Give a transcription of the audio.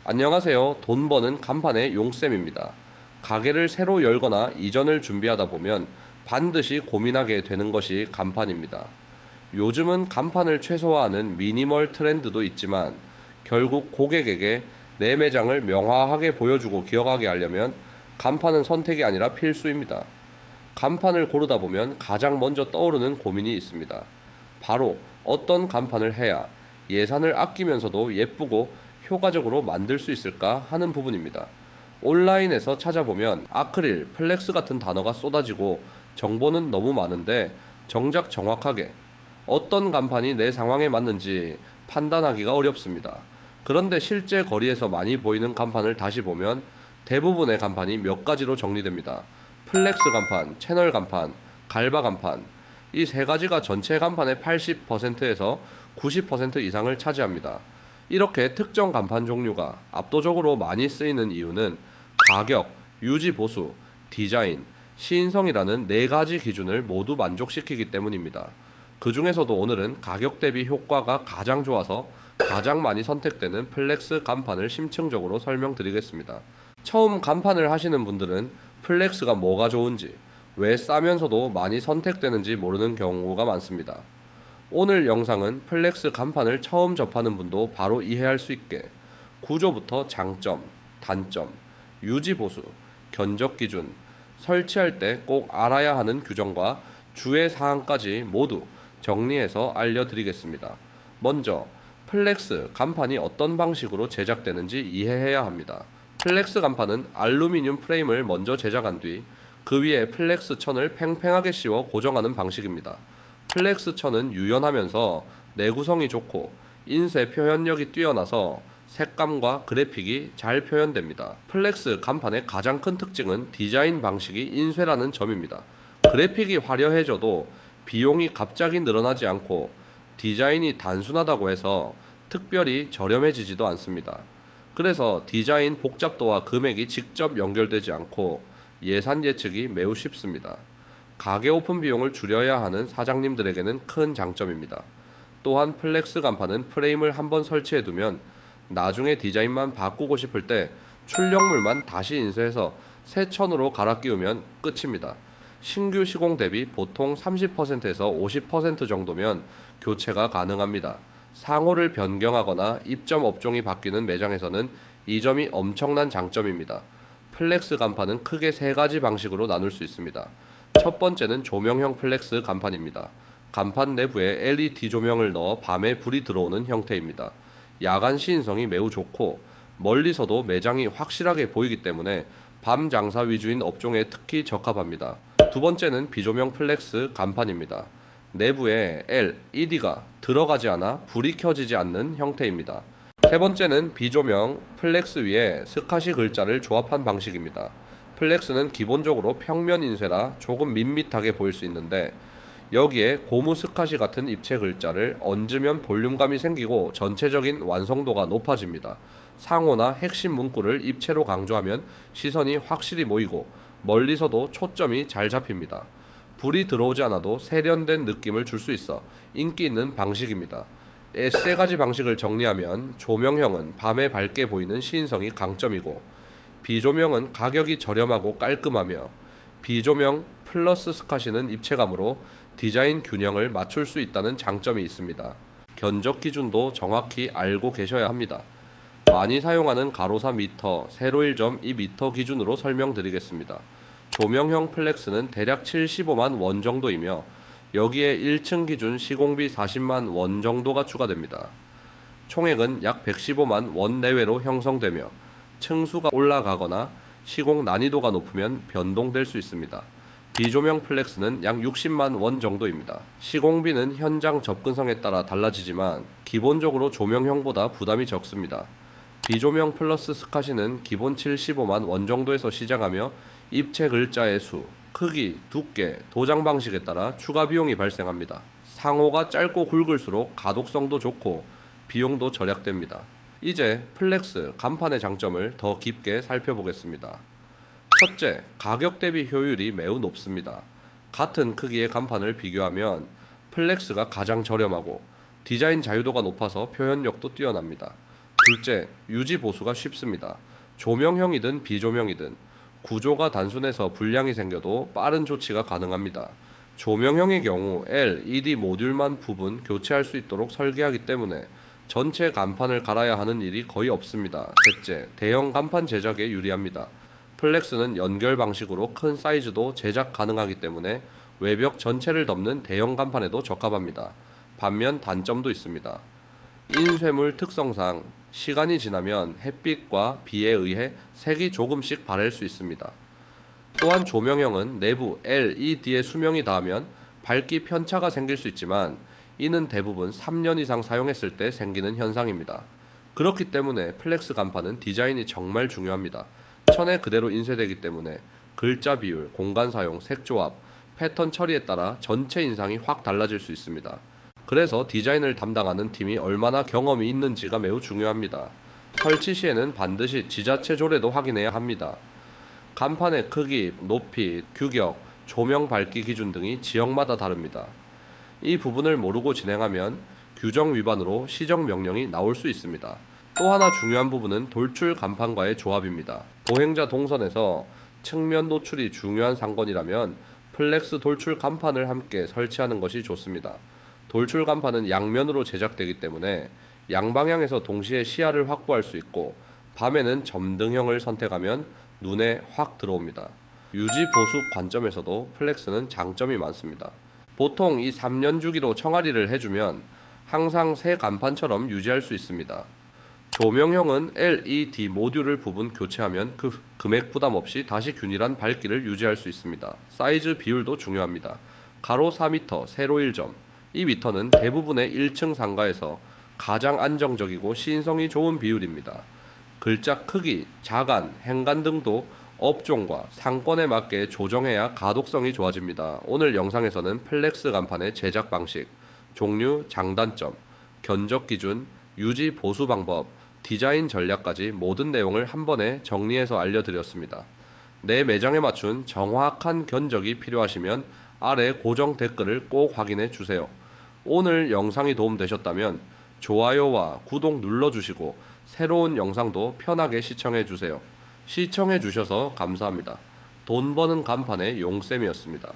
안녕하세요. 돈 버는 간판의 용쌤입니다. 가게를 새로 열거나 이전을 준비하다 보면 반드시 고민하게 되는 것이 간판입니다. 요즘은 간판을 최소화하는 미니멀 트렌드도 있지만 결국 고객에게 내 매장을 명확하게 보여주고 기억하게 하려면 간판은 선택이 아니라 필수입니다. 간판을 고르다 보면 가장 먼저 떠오르는 고민이 있습니다. 바로 어떤 간판을 해야 예산을 아끼면서도 예쁘고 효과적으로 만들 수 있을까 하는 부분입니다. 온라인에서 찾아보면 아크릴, 플렉스 같은 단어가 쏟아지고 정보는 너무 많은데 정작 정확하게 어떤 간판이 내 상황에 맞는지 판단하기가 어렵습니다. 그런데 실제 거리에서 많이 보이는 간판을 다시 보면 대부분의 간판이 몇 가지로 정리됩니다. 플렉스 간판, 채널 간판, 갈바 간판. 이 세 가지가 전체 간판의 80%에서 90% 이상을 차지합니다. 이렇게 특정 간판 종류가 압도적으로 많이 쓰이는 이유는 가격, 유지 보수, 디자인, 시인성이라는 네 가지 기준을 모두 만족시키기 때문입니다. 그 중에서도 오늘은 가격 대비 효과가 가장 좋아서 가장 많이 선택되는 플렉스 간판을 심층적으로 설명드리겠습니다. 처음 간판을 하시는 분들은 플렉스가 뭐가 좋은지, 왜 싸면서도 많이 선택되는지 모르는 경우가 많습니다. 오늘 영상은 플렉스 간판을 처음 접하는 분도 바로 이해할 수 있게 구조부터 장점, 단점, 유지 보수, 견적 기준, 설치할 때 꼭 알아야 하는 규정과 주의 사항까지 모두 정리해서 알려드리겠습니다. 먼저 플렉스 간판이 어떤 방식으로 제작되는지 이해해야 합니다. 플렉스 간판은 알루미늄 프레임을 먼저 제작한 뒤 그 위에 플렉스 천을 팽팽하게 씌워 고정하는 방식입니다. 플렉스 천은 유연하면서 내구성이 좋고 인쇄 표현력이 뛰어나서 색감과 그래픽이 잘 표현됩니다. 플렉스 간판의 가장 큰 특징은 디자인 방식이 인쇄라는 점입니다. 그래픽이 화려해져도 비용이 갑자기 늘어나지 않고 디자인이 단순하다고 해서 특별히 저렴해지지도 않습니다. 그래서 디자인 복잡도와 금액이 직접 연결되지 않고 예산 예측이 매우 쉽습니다. 가게 오픈 비용을 줄여야 하는 사장님들에게는 큰 장점입니다. 또한 플렉스 간판은 프레임을 한번 설치해두면 나중에 디자인만 바꾸고 싶을 때 출력물만 다시 인쇄해서 새 천으로 갈아 끼우면 끝입니다. 신규 시공 대비 보통 30%에서 50% 정도면 교체가 가능합니다. 상호를 변경하거나 입점 업종이 바뀌는 매장에서는 이 점이 엄청난 장점입니다. 플렉스 간판은 크게 세 가지 방식으로 나눌 수 있습니다. 첫 번째는 조명형 플렉스 간판입니다. 간판 내부에 LED 조명을 넣어 밤에 불이 들어오는 형태입니다. 야간 시인성이 매우 좋고 멀리서도 매장이 확실하게 보이기 때문에 밤 장사 위주인 업종에 특히 적합합니다. 두 번째는 비조명 플렉스 간판입니다. 내부에 LED가 들어가지 않아 불이 켜지지 않는 형태입니다. 세 번째는 비조명 플렉스 위에 스카시 글자를 조합한 방식입니다. 플렉스는 기본적으로 평면 인쇄라 조금 밋밋하게 보일 수 있는데 여기에 고무 스카시 같은 입체 글자를 얹으면 볼륨감이 생기고 전체적인 완성도가 높아집니다. 상호나 핵심 문구를 입체로 강조하면 시선이 확실히 모이고 멀리서도 초점이 잘 잡힙니다. 불이 들어오지 않아도 세련된 느낌을 줄 수 있어 인기 있는 방식입니다. 이 세 가지 방식을 정리하면 조명형은 밤에 밝게 보이는 시인성이 강점이고 비조명은 가격이 저렴하고 깔끔하며 비조명 플러스 스카시는 입체감으로 디자인 균형을 맞출 수 있다는 장점이 있습니다. 견적 기준도 정확히 알고 계셔야 합니다. 많이 사용하는 가로사 미터, 세로일 점 2미터 기준으로 설명드리겠습니다. 조명형 플렉스는 대략 75만 원 정도이며 여기에 1층 기준 시공비 40만 원 정도가 추가됩니다. 총액은 약 115만 원 내외로 형성되며 층수가 올라가거나 시공 난이도가 높으면 변동될 수 있습니다. 비조명 플렉스는 약 60만 원 정도입니다. 시공비는 현장 접근성에 따라 달라지지만 기본적으로 조명형보다 부담이 적습니다. 비조명 플러스 스카시는 기본 75만 원 정도에서 시작하며 입체 글자의 수, 크기, 두께, 도장 방식에 따라 추가 비용이 발생합니다. 상호가 짧고 굵을수록 가독성도 좋고 비용도 절약됩니다. 이제 플렉스 간판의 장점을 더 깊게 살펴보겠습니다. 첫째, 가격 대비 효율이 매우 높습니다. 같은 크기의 간판을 비교하면 플렉스가 가장 저렴하고 디자인 자유도가 높아서 표현력도 뛰어납니다. 둘째, 유지 보수가 쉽습니다. 조명형이든 비조명이든 구조가 단순해서 불량이 생겨도 빠른 조치가 가능합니다. 조명형의 경우 LED 모듈만 부분 교체할 수 있도록 설계하기 때문에 전체 간판을 갈아야 하는 일이 거의 없습니다. 셋째, 대형 간판 제작에 유리합니다. 플렉스는 연결 방식으로 큰 사이즈도 제작 가능하기 때문에 외벽 전체를 덮는 대형 간판에도 적합합니다. 반면 단점도 있습니다. 인쇄물 특성상 시간이 지나면 햇빛과 비에 의해 색이 조금씩 바랠 수 있습니다. 또한 조명형은 내부 LED의 수명이 닿으면 밝기 편차가 생길 수 있지만 이는 대부분 3년 이상 사용했을 때 생기는 현상입니다. 그렇기 때문에 플렉스 간판은 디자인이 정말 중요합니다. 천에 그대로 인쇄되기 때문에 글자 비율, 공간 사용, 색 조합, 패턴 처리에 따라 전체 인상이 확 달라질 수 있습니다. 그래서 디자인을 담당하는 팀이 얼마나 경험이 있는지가 매우 중요합니다. 설치 시에는 반드시 지자체 조례도 확인해야 합니다. 간판의 크기, 높이, 규격, 조명 밝기 기준 등이 지역마다 다릅니다. 이 부분을 모르고 진행하면 규정 위반으로 시정 명령이 나올 수 있습니다. 또 하나 중요한 부분은 돌출 간판과의 조합입니다. 보행자 동선에서 측면 노출이 중요한 상권이라면 플렉스 돌출 간판을 함께 설치하는 것이 좋습니다. 돌출 간판은 양면으로 제작되기 때문에 양방향에서 동시에 시야를 확보할 수 있고 밤에는 점등형을 선택하면 눈에 확 들어옵니다. 유지 보수 관점에서도 플렉스는 장점이 많습니다. 보통 이 3년 주기로 청아리를 해주면 항상 새 간판처럼 유지할 수 있습니다. 조명형은 LED 모듈을 부분 교체하면 그 금액 부담 없이 다시 균일한 밝기를 유지할 수 있습니다. 사이즈 비율도 중요합니다. 가로 4m, 세로 1점. 이 미터는 대부분의 1층 상가에서 가장 안정적이고 시인성이 좋은 비율입니다. 글자 크기, 자간, 행간 등도 업종과 상권에 맞게 조정해야 가독성이 좋아집니다. 오늘 영상에서는 플렉스 간판의 제작 방식, 종류, 장단점, 견적 기준, 유지 보수 방법, 디자인 전략까지 모든 내용을 한 번에 정리해서 알려드렸습니다. 내 매장에 맞춘 정확한 견적이 필요하시면 아래 고정 댓글을 꼭 확인해 주세요. 오늘 영상이 도움되셨다면 좋아요와 구독 눌러주시고 새로운 영상도 편하게 시청해 주세요. 시청해 주셔서 감사합니다. 돈 버는 간판의 용쌤이었습니다.